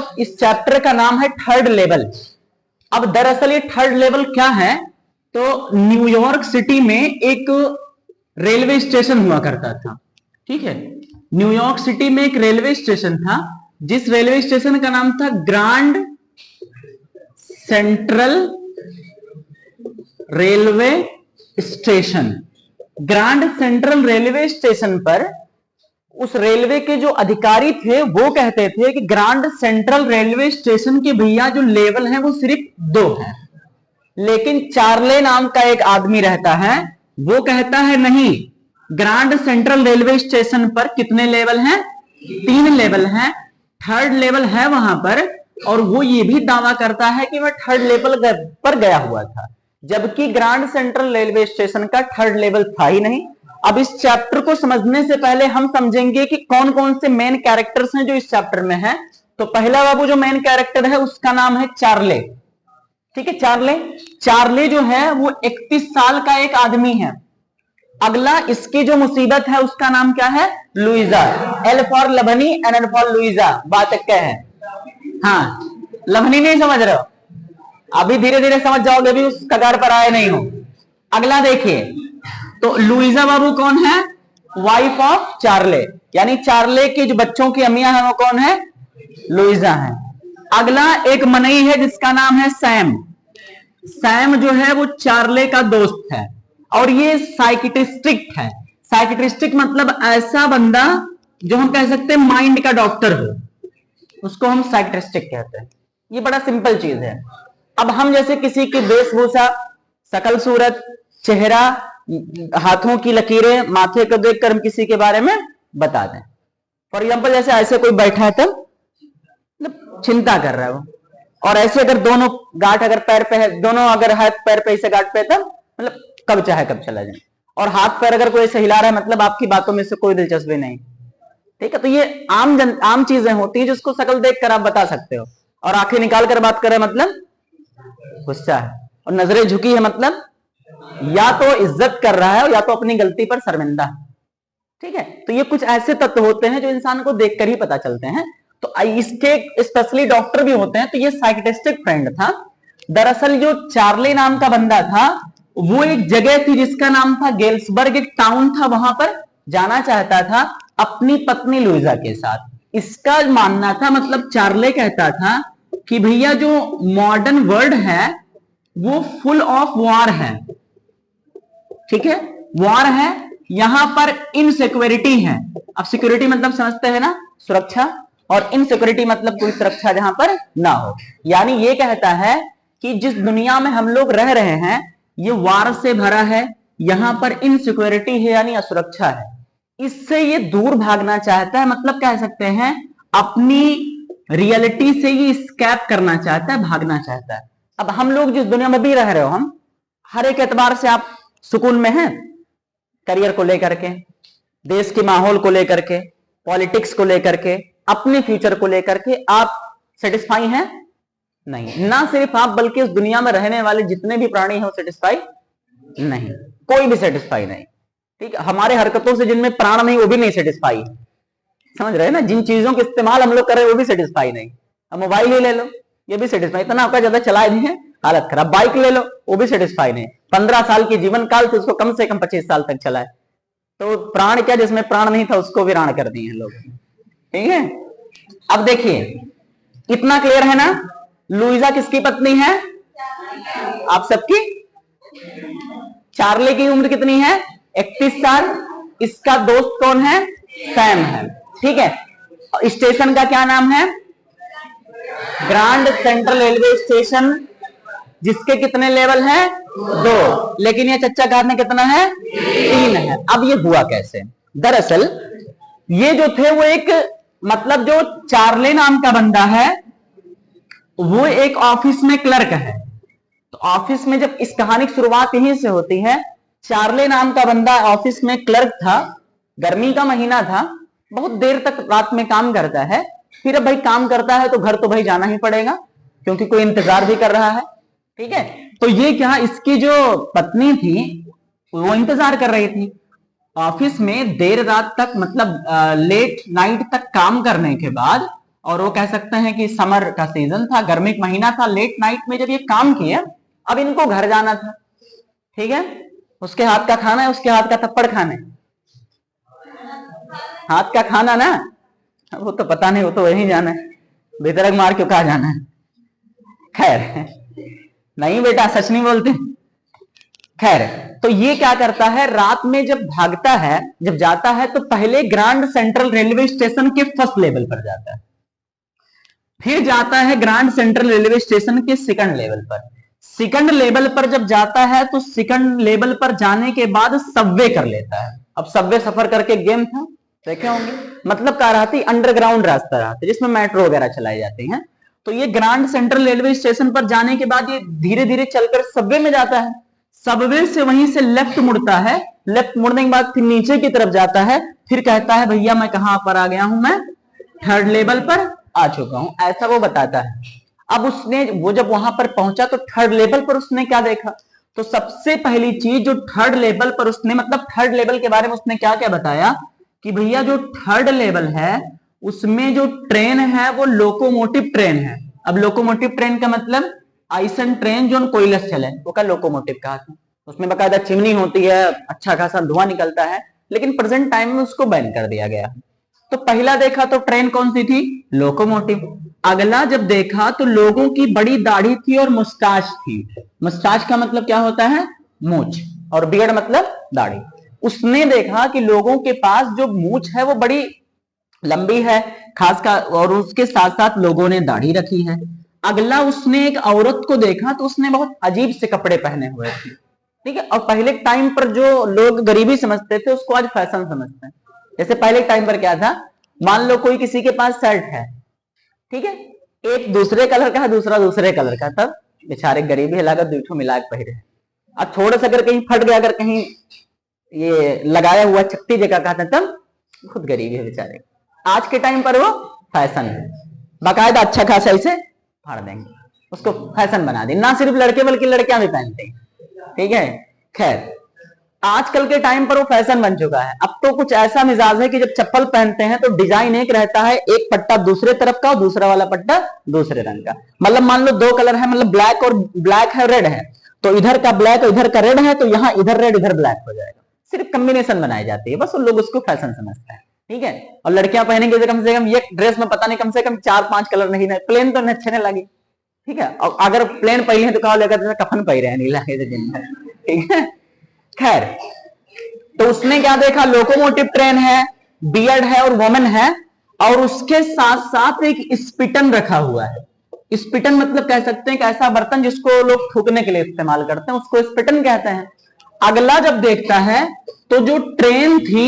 और इस चैप्टर का नाम है थर्ड लेवल। अब दरअसल ये थर्ड लेवल क्या है, तो न्यूयॉर्क सिटी में एक रेलवे स्टेशन हुआ करता था। ठीक है, न्यूयॉर्क सिटी में एक रेलवे स्टेशन था, जिस रेलवे स्टेशन का नाम था grand central railway station. Grand central railway station पर उस रेलवे के जो अधिकारी थे वो कहते थे कि ग्रांड सेंट्रल रेलवे स्टेशन के भैया जो लेवल है वो सिर्फ 2 है, लेकिन चार्ले नाम का एक आदमी रहता है, वो कहता है नहीं, ग्रांड सेंट्रल रेलवे स्टेशन पर कितने लेवल हैं? 3 लेवल हैं, थर्ड लेवल है वहां पर। और वो ये भी दावा करता है कि मैं थर्ड लेवल पर गया हुआ था, जबकि ग्रांड सेंट्रल रेलवे स्टेशन का थर्ड लेवल था ही नहीं। अब इस चैप्टर को समझने से पहले हम समझेंगे कि कौन कौन से मेन कैरेक्टर्स हैं जो इस चैप्टर में हैं। तो पहला बाबू जो मेन कैरेक्टर है उसका नाम है चार्ले। ठीक है, चार्ले। चार्ले जो है वो 31 साल का एक आदमी है। अगला इसकी जो मुसीबत है उसका नाम क्या है? लुइजा। एल फॉर लभनी एंड एल फॉर लुइजा, बात क्या है? हाँ, लभनी नहीं समझ रहे हो, अभी धीरे धीरे समझ जाओगे, अभी उस कगार पर आए नहीं हो। अगला देखिए, तो लुइजा बाबू कौन है? वाइफ ऑफ चार्ले, यानी चार्ले के जो बच्चों की अम्मियां हैं वो कौन है? लुइजा है। अगला एक मनई है जिसका नाम है सैम। सैम जो है वो चार्ले का दोस्त है और ये साइकिट्रिस्टिक है। साइकिट्रिस्टिक मतलब ऐसा बंदा जो हम कह सकते हैं माइंड का डॉक्टर हो, उसको हम साइकिट्रिस्टिक कहते हैं। ये बड़ा सिंपल चीज है। अब हम जैसे किसी की वेशभूषा, शकल सूरत, चेहरा, हाथों की लकीरें, माथे को देखकर हम किसी के बारे में बता दें। फॉर एग्जाम्पल जैसे ऐसे कोई बैठा है तब मतलब चिंता कर रहा है वो, और ऐसे अगर दोनों गांठ अगर पैर पे है, दोनों अगर हाथ पैर पे ऐसे गांठ पे तब मतलब कब चाहे कब चला जाए, और हाथ पैर अगर कोई ऐसे हिला रहा है मतलब आपकी बातों में से कोई दिलचस्पी नहीं। ठीक है, तो ये आम चीजें होती है जिसको शकल देखकर आप बता सकते हो। और आंखें निकाल कर बात करे मतलब गुस्सा है, और नजरें झुकी है मतलब या तो इज्जत कर रहा है या तो अपनी गलती पर शर्मिंदा है। ठीक है, तो ये कुछ ऐसे तत्व होते हैं जो इंसान को देखकर ही पता चलते हैं। तो इसके स्पेशली डॉक्टर भी होते हैं। तो ये साइकिट्रिस्टिक फ्रेंड था। दरअसल जो चार्ली नाम का बंदा था वो एक जगह थी जिसका नाम था गेल्सबर्ग, एक टाउन था, वहां पर जाना चाहता था अपनी पत्नी लुइजा के साथ। इसका मानना था, मतलब चार्ले कहता था कि भैया जो मॉडर्न वर्ल्ड है वो फुल ऑफ वॉर है। ठीक है, वॉर है, यहां पर इनसिक्योरिटी है। अब सिक्योरिटी मतलब समझते हैं ना, सुरक्षा, और इनसिक्योरिटी मतलब कोई सुरक्षा जहां पर ना हो। यानी ये कहता है कि जिस दुनिया में हम लोग रह रहे हैं ये वार से भरा है, यहां पर इनसिक्योरिटी है यानी असुरक्षा है, इससे ये दूर भागना चाहता है। मतलब कह सकते हैं अपनी रियलिटी से ये स्कैप करना चाहता है, भागना चाहता है। अब हम लोग जिस दुनिया में भी रह रहे हो, हम हर एक एतबार से आप सुकून में हैं, करियर को लेकर के, देश के माहौल को लेकर के, पॉलिटिक्स को लेकर के, अपने फ्यूचर को लेकर के आप सेटिस्फाई हैं? नहीं। ना सिर्फ आप बल्कि उस दुनिया में रहने वाले जितने भी प्राणी हैं वो सेटिस्फाई नहीं, कोई भी सेटिस्फाई नहीं। ठीक है, हमारे हरकतों से जिनमें प्राण नहीं वो भी नहीं सेटिस्फाई, समझ रहे हैं ना? जिन चीजों का इस्तेमाल हम लोग कर रहे हैं वो भी सेटिस्फाई नहीं। अब मोबाइल ही ले लो, ये भी सेटिस्फाई, इतना आपका ज्यादा चलाए भी है हालत खराब। बाइक ले लो, वो भी सेटिस्फाई नहीं। 15 साल की जीवन काल थी, उसको कम से कम 25 साल तक चलाए। तो प्राण क्या, जिसमें प्राण नहीं था उसको वीरान कर दिए लोग। ठीक है, अब देखिए इतना क्लियर है ना? लुइजा किसकी पत्नी है? आप सबकी। चार्ले की उम्र कितनी है? 31 साल। इसका दोस्त कौन है? सैम है। ठीक है, स्टेशन का क्या नाम है? ग्रांड सेंट्रल रेलवे स्टेशन, जिसके कितने लेवल हैं? 2, लेकिन ये चच्चा कार ने कितना है? 3 है। अब ये हुआ कैसे? दरअसल ये जो थे वो एक, मतलब जो चार्ले नाम का बंदा है वो एक ऑफिस में क्लर्क है। तो ऑफिस में जब इस कहानी की शुरुआत यहीं से होती है। चार्ले नाम का बंदा ऑफिस में क्लर्क था, गर्मी का महीना था, बहुत देर तक रात में काम करता है। फिर अब भाई काम करता है तो घर तो भाई जाना ही पड़ेगा क्योंकि कोई इंतजार भी कर रहा है। ठीक है, तो ये क्या, इसकी जो पत्नी थी वो इंतजार कर रही थी। ऑफिस में देर रात तक, मतलब लेट नाइट तक काम करने के बाद और वो कह सकते हैं कि समर का सीजन था, गर्मी का महीना था। लेट नाइट में जब ये काम किया, अब इनको घर जाना था, ठीक है। उसके हाथ का खाना है, उसके हाथ का थप्पड़ खाने, हाथ का खाना ना, वो तो पता नहीं, वो तो वहीं जाना है, बेतरक मार क्यों कहा जाना है। खैर नहीं बेटा, सच नहीं बोलते। खैर, तो ये क्या करता है, रात में जब भागता है, जब जाता है, तो पहले ग्रांड सेंट्रल रेलवे स्टेशन के फर्स्ट लेवल पर जाता है, फिर जाता है ग्रांड सेंट्रल रेलवे स्टेशन के सेकंड लेवल पर। सेकंड लेवल पर जब जाता है तो सेकंड लेवल पर जाने के बाद सबवे कर लेता है। अब सबवे सफर करके गेम था, देखे होंगे, मतलब कह रहा थी अंडरग्राउंड रास्ता रहा था जिसमें मेट्रो वगैरह चलाई जाती हैं। तो ये ग्रांड सेंट्रल रेलवे स्टेशन पर जाने के बाद ये धीरे धीरे चलकर सबवे में जाता है। सबवे से वहीं से लेफ्ट मुड़ता है, लेफ्ट मुड़ने के बाद फिर नीचे की तरफ जाता है, फिर कहता है भैया मैं कहां पर आ गया हूं, मैं थर्ड लेवल पर आ चुका हूं, ऐसा वो बताता है। अब उसने, वो जब वहां पर पहुंचा तो थर्ड लेवल पर उसने क्या देखा, तो सबसे पहली चीज जो थर्ड लेवल पर उसने, मतलब थर्ड लेवल के बारे में उसने क्या क्या बताया कि भैया जो थर्ड लेवल है उसमें जो ट्रेन है वो लोकोमोटिव ट्रेन है। अब लोकोमोटिव ट्रेन का मतलब आइसन ट्रेन जो कोयलस चले, वो का लोकोमोटिव कहा था। उसमें बकायदा चिमनी होती है, अच्छा खासा धुआं निकलता है, लेकिन प्रेजेंट टाइम में उसको बैन कर दिया गया। तो पहला देखा तो ट्रेन कौन सी थी, लोकोमोटिव। अगला जब देखा तो लोगों की बड़ी दाढ़ी थी और मुस्टाच थी। मुस्टाच का मतलब क्या होता है, मूछ, और बियर्ड मतलब दाढ़ी। उसने देखा कि लोगों के पास जो मूछ है वो बड़ी लंबी है खासकर, और उसके साथ साथ लोगों ने दाढ़ी रखी है। अगला उसने एक औरत को देखा तो उसने बहुत अजीब से कपड़े पहने हुए थे, ठीक है। और पहले टाइम पर जो लोग गरीबी समझते थे उसको आज फैशन समझते हैं। जैसे पहले टाइम पर क्या था, मान लो कोई किसी के पास शर्ट है, ठीक है, एक दूसरे कलर का है, दूसरा दूसरे कलर का, तब बेचारे गरीबी है, लागत दूठो मिला के पहरे। अब थोड़ा सा अगर कहीं फट गया, अगर कहीं ये लगाया हुआ चट्टी जगह का था, तब खुद गरीबी है बेचारे। आज के टाइम पर वो फैशन है, बाकायदा अच्छा खासा इसे फाड़ देंगे, उसको फैशन बना देंगे। ना सिर्फ लड़के बल्कि लड़कियां भी पहनते हैं, ठीक है। खैर, आजकल के टाइम पर वो फैशन बन चुका है। अब तो कुछ ऐसा मिजाज है कि जब चप्पल पहनते हैं तो डिजाइन एक रहता है, एक पट्टा दूसरे तरफ का और दूसरा वाला पट्टा दूसरे रंग का। मतलब मान लो दो कलर है, मतलब ब्लैक और ब्लैक है, रेड है, तो इधर का ब्लैक और इधर का रेड है, तो यहाँ इधर रेड इधर ब्लैक हो जाएगा। सिर्फ कॉम्बिनेशन बनाई जाती है, बस उन लोग उसको फैशन समझते हैं, ठीक है। और लड़कियां पहनेंगे तो कम से कम ये ड्रेस में पता नहीं कम से कम 4-5 कलर नहीं, प्लेन तो अच्छे नहीं लगी, ठीक है। और अगर प्लेन पहले हैं तो कहा लेकर कफन पहले हैं, नीला है, ठीक है। खैर, तो उसने क्या देखा, लोकोमोटिव ट्रेन है, बियर्ड है और वोमेन है, और उसके साथ साथ एक स्पिटन रखा हुआ है। स्पिटन मतलब कह सकते हैं कि ऐसा बर्तन जिसको लोग थूकने के लिए इस्तेमाल करते हैं, उसको स्पिटन कहते हैं। अगला जब देखता है तो जो ट्रेन थी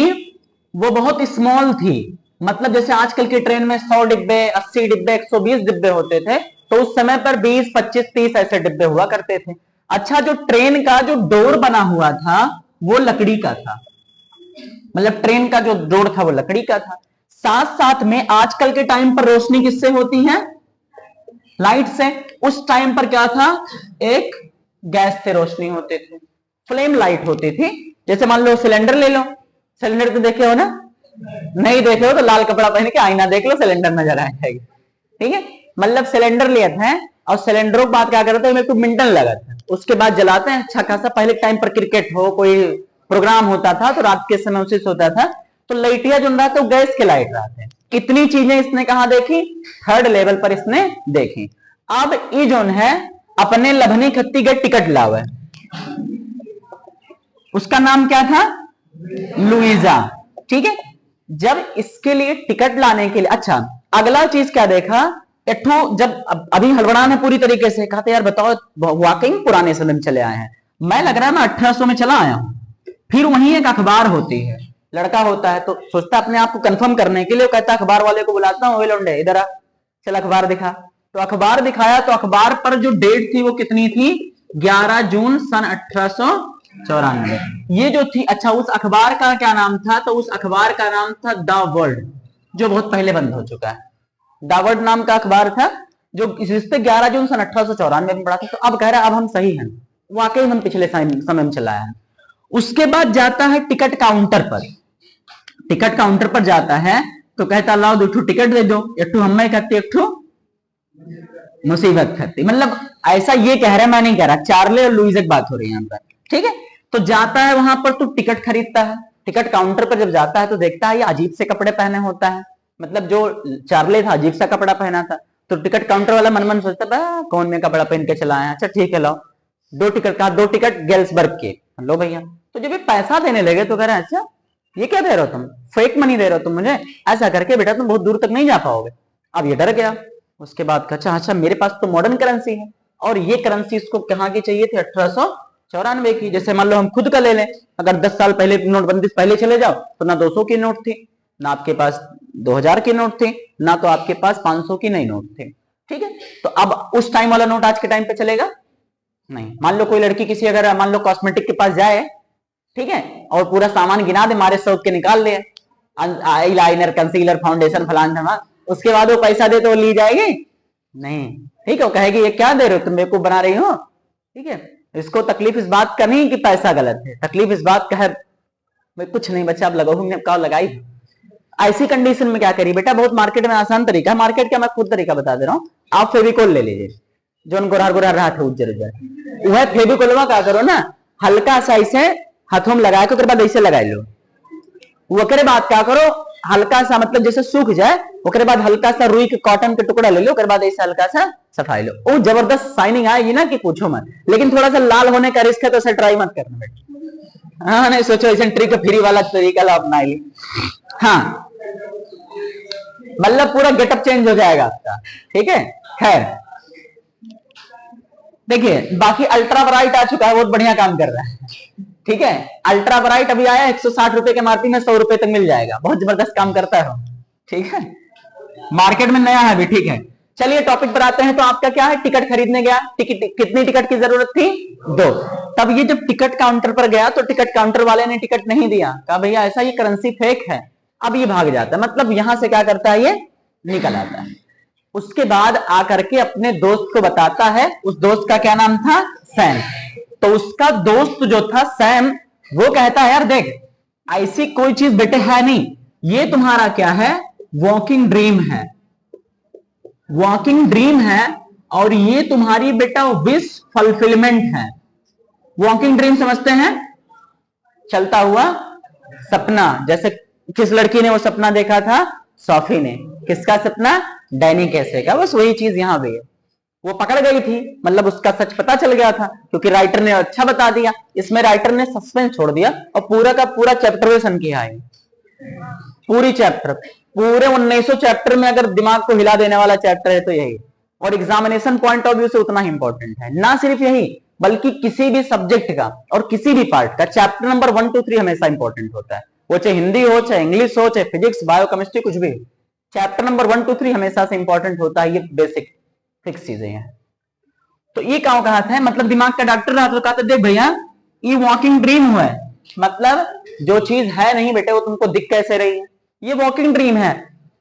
वो बहुत स्मॉल थी, मतलब जैसे आजकल की ट्रेन में 100 डिब्बे, 80 डिब्बे, 120 डिब्बे होते थे, तो उस समय पर 20, 25, 30 ऐसे डिब्बे हुआ करते थे। अच्छा, जो ट्रेन का जो डोर बना हुआ था वो लकड़ी का था, मतलब ट्रेन का जो डोर था वो लकड़ी का था। साथ साथ में आजकल के टाइम पर रोशनी किससे होती है, लाइट से। उस टाइम पर क्या था, एक गैस से रोशनी होती थी, फ्लेम लाइट होती थी। जैसे मान लो सिलेंडर ले लो, सिलेंडर तो देखे हो ना, नहीं देखे हो तो लाल कपड़ा पहन के आईना देख लो, सिलेंडर नजर आ जाएगी, ठीक है। मतलब सिलेंडर लिए थे और सिलेंडरों के बाद क्या करते हैं, मेरे को मिंटन लगा था, उसके बाद जलाते हैं अच्छा खासा। पहले टाइम पर क्रिकेट हो, कोई प्रोग्राम होता था तो रात के समय उसी होता था, तो लाइटिया जो रहा तो गैस के लाइट रहते हैं। कितनी चीजें इसने कहा देखी, थर्ड लेवल पर इसने देखी। अब ये जो है अपने लभनी खत्ती गए टिकट लावे, उसका नाम क्या था, लुइजा, ठीक है। जब इसके लिए टिकट लाने के लिए, अच्छा अगला चीज क्या देखा, जब अभी हड़बड़ान है पूरी तरीके से, कहा यार बताओ वाकई पुराने समय में चले आए हैं, मैं लग रहा है मैं 1800 में चला आया हूं। फिर वहीं एक अखबार होती है, लड़का होता है तो सोचता अपने आप को कंफर्म करने के लिए, वो कहता अखबार वाले को बुलाता हूँ, लौंडे इधर आ, चल अखबार दिखा। तो अखबार दिखाया तो अखबार पर जो डेट थी वो कितनी थी, 11 जून सन 1894 ये जो थी। अच्छा, उस अखबार का क्या नाम था, तो उस अखबार का नाम था द वर्ल्ड, जो बहुत पहले बंद हो चुका है। द वर्ल्ड नाम का अखबार था जो इस पे 11 जून सन 1894 में पढ़ा था। तो अब कह रहा है अब हम सही हैं, वाकई हम पिछले समय में चलाया है। उसके बाद जाता है टिकट काउंटर पर, टिकट काउंटर पर जाता है तो कहता लाओ 2 टिकट दे दो, एक हमें खाती एक मुसीबत खाती। मतलब ऐसा ये कह रहा है, मैं नहीं कह रहा, चार्ले और लुइस एक बात हो रही है यहाँ पर, ठीक है। तो जाता है वहां पर, तो टिकट खरीदता है, टिकट काउंटर पर जब जाता है तो देखता है ये अजीब से कपड़े पहने होता है, मतलब जो चार्ले था अजीब सा कपड़ा पहना था। तो टिकट काउंटर वाला मन मन सोचता था कौन में कपड़ा पहन के चला है, अच्छा ठीक है लाओ 2 टिकट, कहा 2 टिकट गेल्सबर्ग के, लो भैया। तो जब ये पैसा देने लगे तो कह रहे हैं अच्छा ये क्या दे रहे हो तुम, फेक मनी दे रहे हो तुम मुझे, ऐसा करके बेटा तुम बहुत दूर तक नहीं जा पाओगे। अब ये डर गया। उसके बाद कहा अच्छा मेरे पास तो मॉडर्न करेंसी है, और ये करेंसी इसको कहाँ की चाहिए थी, 1894 की। जैसे मान लो हम खुद का ले लें, अगर 10 साल पहले नोटबंदी पहले चले जाओ तो ना 200 की नोट थी, ना आपके पास 2000 की नोट थी, ना तो आपके पास 500 की नई नोट थी, ठीक है। तो अब उस टाइम वाला नोट आज के टाइम पे चलेगा नहीं। मान लो कोई लड़की किसी अगर मान लो कॉस्मेटिक के पास जाए, ठीक है, और पूरा सामान गिना दे, मारे शौक के निकाल ले, आई लाइनर, कंसीलर, फाउंडेशन, फलान धमा, उसके बाद वो पैसा दे तो वो ली जाएगी नहीं, ठीक है। वो कहेगी ये क्या दे रहे हो तुम, मेरे को बना रही हो, ठीक है। इसको तकलीफ इस बात का नहीं कि पैसा गलत है, तकलीफ इस बात का है मैं कुछ नहीं बच्चा आप लगाओ लगाई। ऐसी कंडीशन में क्या करी बेटा, बहुत मार्केट में आसान तरीका, मार्केट का मैं खुद तरीका बता दे रहा हूँ। आप फेविकोल ले लीजिए, जो गोरार गोरार रहा था उज्जर उज्जर, वह फेविकोलवा क्या करो ना, हल्का सा इसे हाथों में लगा के बाद ऐसे लगा लो, वकरे बाद क्या करो, हल्का सा मतलब जैसे सूख जाए, वकरे बाद हल्का सा रुई के कॉटन के टुकड़ा ले लो, वकरे बाद ऐसे हल्का सा सफाई लो, वो जबरदस्त शाइनिंग आएगी ना कि पूछो मत। लेकिन थोड़ा सा लाल होने का रिस्क है तो ऐसे ट्राई मत करना बेटा, हाँ नहीं सोचो ऐसे ट्रिक फ्री वाला तरीका ला अपना ली, हाँ मतलब पूरा गेटअप चेंज हो जाएगा आपका, ठीक है। खैर देखिए बाकी अल्ट्रा ब्राइट आ चुका है, बहुत बढ़िया काम कर रहा है, ठीक है। अल्ट्रा ब्राइट अभी आया 160 रुपए के मार्केट में, 100 रुपए तक मिल जाएगा, बहुत जबरदस्त काम करता है, ठीक है, मार्केट में नया है भी, ठीक है। चलिए टॉपिक पर आते हैं। तो आपका क्या है, टिकट खरीदने गया, टिकट कितनी टिकट की जरूरत थी, 2। तब ये जब टिकट काउंटर पर गया तो टिकट काउंटर वाले ने टिकट नहीं दिया, कहा भैया ऐसा ये करेंसी फेक है। अब ये भाग जाता है, मतलब यहां से क्या करता है, ये निकल आता है। उसके बाद आकर के अपने दोस्त को बताता है, उस दोस्त का क्या नाम था, सैम। तो उसका दोस्त जो था सैम, वो कहता है यार देख ऐसी कोई चीज बेटे है नहीं, ये तुम्हारा क्या है, वॉकिंग ड्रीम है, वॉकिंग ड्रीम है, और ये तुम्हारी बेटा विश फुलफिलमेंट है। वॉकिंग ड्रीम समझते हैं, चलता हुआ सपना। जैसे किस लड़की ने वो सपना देखा था, सोफी ने। किसका सपना, डैनी कैसे का, बस वही चीज यहां भी है। वो पकड़ गई थी, मतलब उसका सच पता चल गया था, क्योंकि राइटर ने अच्छा बता दिया। इसमें राइटर ने सस्पेंस छोड़ दिया और पूरा का पूरा चैप्टरेशन किया है, पूरी चैप्टर, पूरे 1900 चैप्टर में अगर दिमाग को हिला देने वाला चैप्टर है तो यही। और एग्जामिनेशन पॉइंट ऑफ व्यू से उतना ही इंपॉर्टेंट है, ना सिर्फ यही बल्कि किसी भी सब्जेक्ट का और किसी भी पार्ट का चैप्टर नंबर 1 2 3 हमेशा इंपॉर्टेंट होता है। वो चाहे हिंदी हो, चाहे इंग्लिश हो, चाहे फिजिक्स, बायो, केमिस्ट्री, कुछ भी, चैप्टर नंबर 1 2 3 हमेशा से इंपॉर्टेंट होता है। ये बेसिक फिक्स चीजें हैं। तो ये कहा था, मतलब दिमाग का डॉक्टर रहा तो कहा था देख भैया ये वॉकिंग ड्रीम हुआ है, मतलब जो चीज है नहीं बेटे वो तुमको दिख कैसे रही है, ये वॉकिंग ड्रीम है।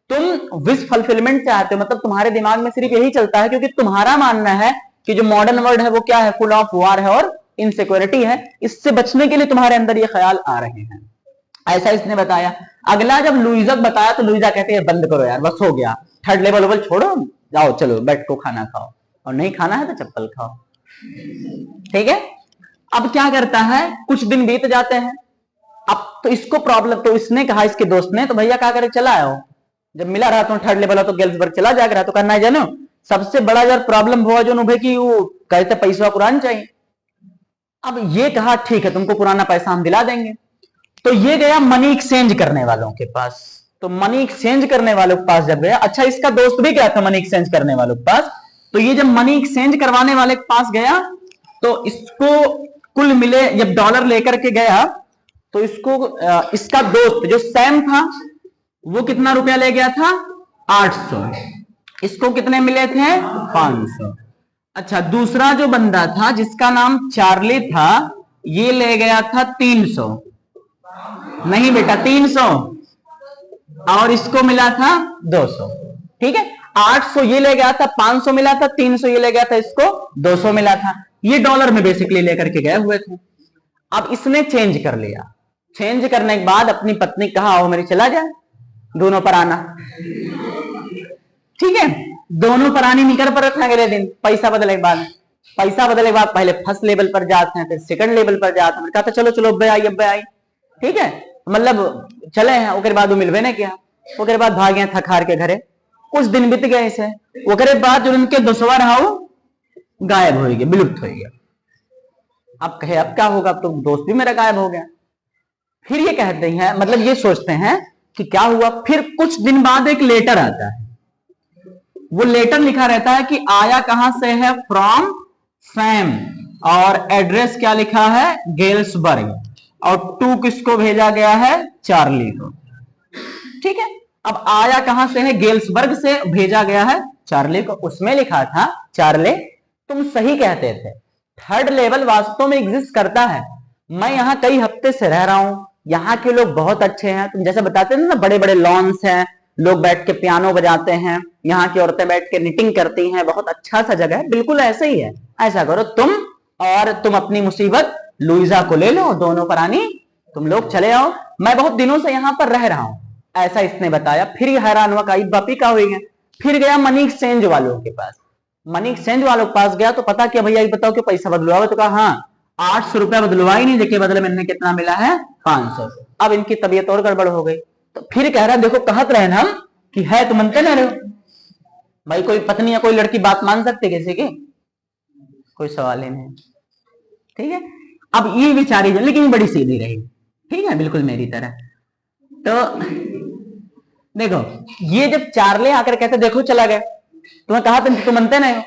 तुम विश फुलफिलमेंट चाहते हो, मतलब तुम्हारे दिमाग में सिर्फ यही चलता है, क्योंकि तुम्हारा मानना है कि जो मॉडर्न वर्ल्ड है वो क्या है, फुल ऑफ वार है और इनसिक्योरिटी है। इससे बचने के लिए तुम्हारे अंदर ये ख्याल आ रहे हैं, ऐसा इसने बताया। अगला जब लुइजा बताया तो लुइजा कहते हैं बंद करो यार, बस हो गया, थर्ड लेवल छोड़ो, जाओ चलो बैठ को खाना खाओ, और नहीं खाना है तो चप्पल खाओ, ठीक है। अब क्या करता है, कुछ दिन बीत जाते हैं। अब तो इसको प्रॉब्लम, तो इसने कहा इसके दोस्त ने, तो भैया क्या करे, चला आओ, जब मिला रहा तो थर्ड लेवल तो गेल्सबर्ग चला जाएगा रहा, तो करना है जानो सबसे बड़ा यार प्रॉब्लम हुआ जो नुभे की वो कहते पैसा पुराना चाहिए। अब ये कहा ठीक है तुमको पुराना पैसा हम दिला देंगे। तो ये गया मनी एक्सचेंज करने वालों के पास। तो मनी एक्सचेंज करने वालों के पास जब गया, अच्छा इसका दोस्त भी क्या था मनी एक्सचेंज करने वालों के पास, तो ये जब मनी एक्सचेंज करवाने वाले के पास गया तो इसको कुल मिले, जब डॉलर लेकर के गया तो इसको इसका दोस्त जो सैम था वो कितना रुपया ले गया था, 800। इसको कितने मिले थे, 500। अच्छा दूसरा जो बंदा था जिसका नाम चार्ली था, ये ले गया था 300, नहीं बेटा 300, और इसको मिला था 200, ठीक है। 800 ये ले गया था, 500 मिला था, 300 ये ले गया था, इसको 200 मिला था। ये डॉलर में बेसिकली लेकर के गए हुए थे। अब इसने चेंज कर लिया, चेंज करने के बाद अपनी पत्नी कहा आओ मेरी चला जाए, दोनों पर आना, ठीक है, दोनों पर आनी निकर पर रखना अगले दिन पैसा बदले के बाद। पैसा बदले के बाद पहले फर्स्ट लेवल पर जाते हैं, फिर सेकंड लेवल पर जाते हैं। कहता चलो चलो अब आई, ठीक है, मतलब चले हैं। ओकर बाद वो मिलवे नहीं किया, ओकर बाद भाग गए थकार के घरे। कुछ दिन बीत गए से, ओकर बाद जो उनके दोस्तवा रहा गायब हो गया, विलुप्त हो गया। अब कहे अब क्या होगा, अब तो दोस्त भी मेरा गायब हो गया। फिर ये कहते हैं, मतलब ये सोचते हैं कि क्या हुआ। फिर कुछ दिन बाद एक लेटर आता है, वो लेटर लिखा रहता है कि आया कहां से है, फ्रॉम सैम, और एड्रेस क्या लिखा है, गेल्सबर्ग, और टू किसको भेजा गया है, चार्ली को, ठीक है। अब आया कहां से है, गेल्सबर्ग से भेजा गया है चार्ली को। उसमें लिखा था, चार्ली तुम सही कहते थे, थर्ड लेवल वास्तव में एग्जिस्ट करता है। मैं यहाँ कई हफ्ते से रह रहा हूं, यहाँ के लोग बहुत अच्छे हैं। तुम जैसे बताते थे ना, बड़े बड़े लॉन्स हैं, लोग बैठ के पियानो बजाते हैं, यहाँ की औरतें बैठ के निटिंग करती हैं, बहुत अच्छा सा जगह है। बिल्कुल ऐसे ही है, ऐसा करो तुम, और तुम अपनी मुसीबत लुइजा को ले लो, दोनों परानी तुम लोग चले आओ। मैं बहुत दिनों से यहाँ पर रह रहा हूं, ऐसा इसने बताया। फिर ये हैरान हुआ, कई बापी का हुई है। फिर गया मनी एक्सचेंज वालों के पास, मनी एक्सचेंज वालों के पास गया तो पता किया, भैया ये बताओ कि पैसा बदलवाओ। तो कहा हाँ, 800 रुपया बदलवा ही नहीं, देखिए बदले में कितना मिला है, 500। अब इनकी तबीयत और गड़बड़ हो गई। तो फिर कह रहा देखो कहत रहे हम कि है, तुम मनते ना रहे हो भाई। कोई पत्नी या कोई लड़की बात मान सकते किसी की, कोई सवाल ही नहीं, ठीक है। अब ये बेचारी, लेकिन बड़ी सीधी रही, ठीक है, बिल्कुल मेरी तरह। तो देखो, ये जब चार्ले आकर कहते देखो चला गया, तुम्हें कहा तुम मनते नहीं हो,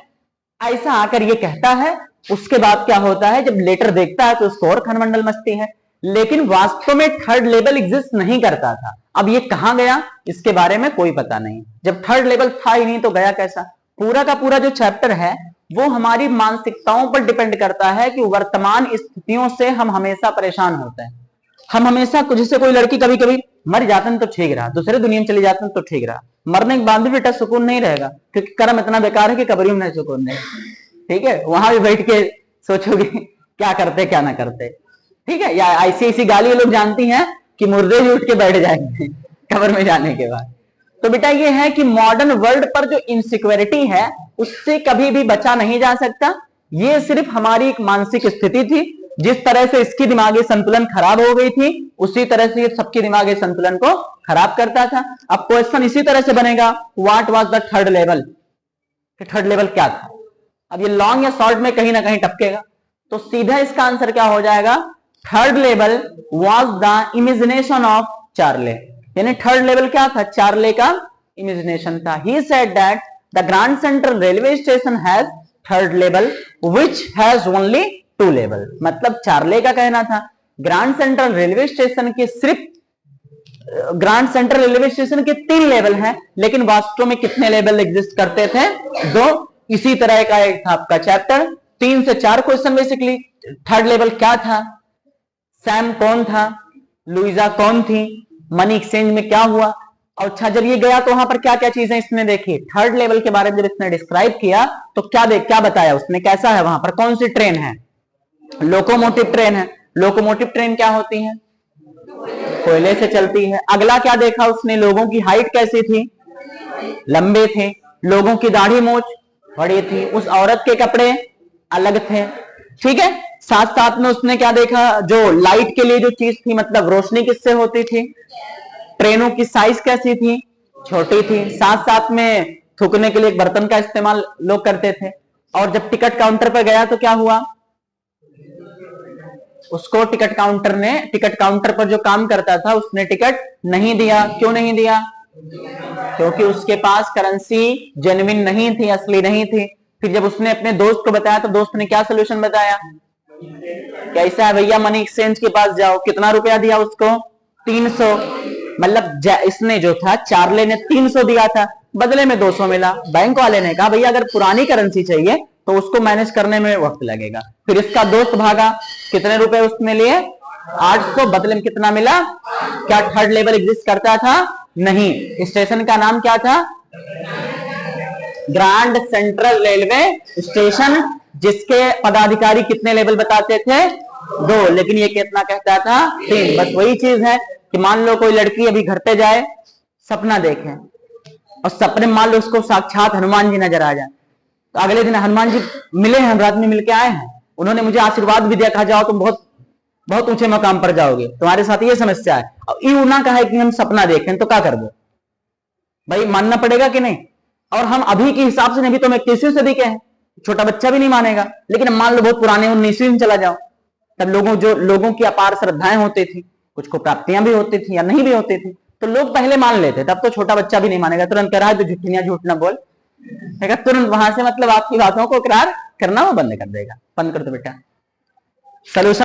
ऐसा आकर ये कहता है। उसके बाद क्या होता है, जब लेटर देखता है तो उसको और खनमंडल मचती है। लेकिन वास्तव में थर्ड लेवल एग्जिस्ट नहीं करता था। अब ये कहां गया, इसके बारे में कोई पता नहीं। जब थर्ड लेवल था ही नहीं तो गया कैसा। पूरा का पूरा जो चैप्टर है वो हमारी मानसिकताओं पर डिपेंड करता है कि वर्तमान स्थितियों से हम हमेशा परेशान होते हैं। हम हमेशा, जैसे कोई लड़की कभी कभी मर जाते हैं तो ठीक रहा, दूसरे दुनिया में चले जाते हैं तो ठीक रहा, मरने के बाद भी बेटा सुकून नहीं रहेगा, क्योंकि कर्म इतना बेकार है कि कब्र में नहीं सुकून नहीं, ठीक है। वहां भी बैठ के सोचोगे क्या करते क्या ना करते, ठीक है। या ऐसी ऐसी गाली लोग जानती हैं कि मुर्दे भी उठ के बैठ जाएंगे कब्र में जाने के बाद। तो बेटा ये है कि मॉडर्न वर्ल्ड पर जो इनसिक्योरिटी है उससे कभी भी बचा नहीं जा सकता। ये सिर्फ हमारी एक मानसिक स्थिति थी। जिस तरह से इसकी दिमागी संतुलन खराब हो गई थी, उसी तरह से ये सबके दिमागी संतुलन को खराब करता था। अब क्वेश्चन इसी तरह से बनेगा, what was the third level, third level क्या था। अब ये लॉन्ग या शॉर्ट में कहीं ना कहीं टपकेगा, तो सीधा इसका आंसर क्या हो जाएगा, third level was the imagination of Charlie. यानी थर्ड लेवल क्या था, चार्ले का इमेजिनेशन था। He said that the grand central railway station has third level which has only 2 level. मतलब चार्ले का कहना था ग्रैंड सेंट्रल रेलवे स्टेशन के सिर्फ ग्रैंड सेंट्रल रेलवे स्टेशन के 3 लेवल हैं, लेकिन वास्तव में कितने लेवल एग्जिस्ट करते थे, 2। इसी तरह का एक था आपका चैप्टर, 3 से 4 क्वेश्चन बेसिकली। थर्ड लेवल क्या था, सैम कौन था, लुइजा कौन थी, मनी एक्सचेंज में क्या हुआ। और अच्छा, जब ये गया तो वहां पर क्या क्या चीजें इसने देखी। थर्ड लेवल के बारे में जब इसने डिस्क्राइब किया तो क्या बताया उसने, कैसा है वहां पर, कौन सी ट्रेन है, लोकोमोटिव ट्रेन है। लोकोमोटिव ट्रेन क्या होती है, कोयले से चलती है। अगला क्या देखा उसने, लोगों की हाइट कैसी थी, लंबे थे, लोगों की दाढ़ी मूछ बड़ी थी, उस औरत के कपड़े अलग थे, ठीक है। साथ साथ में उसने क्या देखा, जो लाइट के लिए जो चीज थी, मतलब रोशनी किससे होती थी, ट्रेनों की साइज कैसी थी, छोटी थी। साथ साथ में थूकने के लिए एक बर्तन का इस्तेमाल लोग करते थे। और जब टिकट काउंटर पर गया तो क्या हुआ, उसको टिकट काउंटर पर जो काम करता था उसने टिकट नहीं दिया। क्यों नहीं दिया, क्योंकि उसके पास करेंसी जेन्युइन नहीं थी, असली नहीं थी। फिर जब उसने अपने दोस्त को बताया तो दोस्त ने क्या सोल्यूशन बताया, कैसा है भैया, मनी एक्सचेंज के पास जाओ। कितना रुपया दिया उसको, 300। मतलब इसने जो था, चार्ले ने 300 दिया था, बदले में 200 मिला। बैंक वाले ने कहा भैया अगर पुरानी करेंसी चाहिए तो उसको मैनेज करने में वक्त लगेगा। फिर इसका दोस्त भागा, कितने रुपए उसने लिए, 800, बदले में कितना मिला। क्या थर्ड लेवल एग्जिस्ट करता था, नहीं। स्टेशन का नाम क्या था, ग्रैंड सेंट्रल रेलवे स्टेशन, जिसके पदाधिकारी कितने लेवल बताते थे, 2, लेकिन ये कितना कहता था, 3। बस वही चीज है कि मान लो कोई लड़की अभी घर पे जाए, सपना देखें और सपने मान लो उसको साक्षात हनुमान जी नजर आ जाए, तो अगले दिन हनुमान जी मिले हैं, रात में मिलके आए हैं, उन्होंने मुझे आशीर्वाद भी दिया, कहा जाओ तुम बहुत बहुत ऊंचे मकाम पर जाओगे, तुम्हारे साथ ये समस्या है, और यूं ना कहा कि हम सपना देखें, तो क्या कर दो भाई, मानना पड़ेगा कि नहीं। और हम अभी के हिसाब से नहीं, तो हम 21वीं सदी के हैं, छोटा बच्चा भी नहीं मानेगा। लेकिन मान लो बहुत पुराने 19वीं में चला जाओ, तब लोगों की अपार श्रद्धाएं होती थी, कुछ को प्राप्तियां भी होती थी या नहीं भी होती थी, तो लोग पहले मान लेते, तब तो छोटा बच्चा भी नहीं मानेगा, तुरंत कह रहा है तो झूठियां झूठ ना बोल, तुरंत वहां से मतलब आपकी बातों को इकरार करना वो बंद कर देगा, बंद कर दो बेटा। सोल्यूशन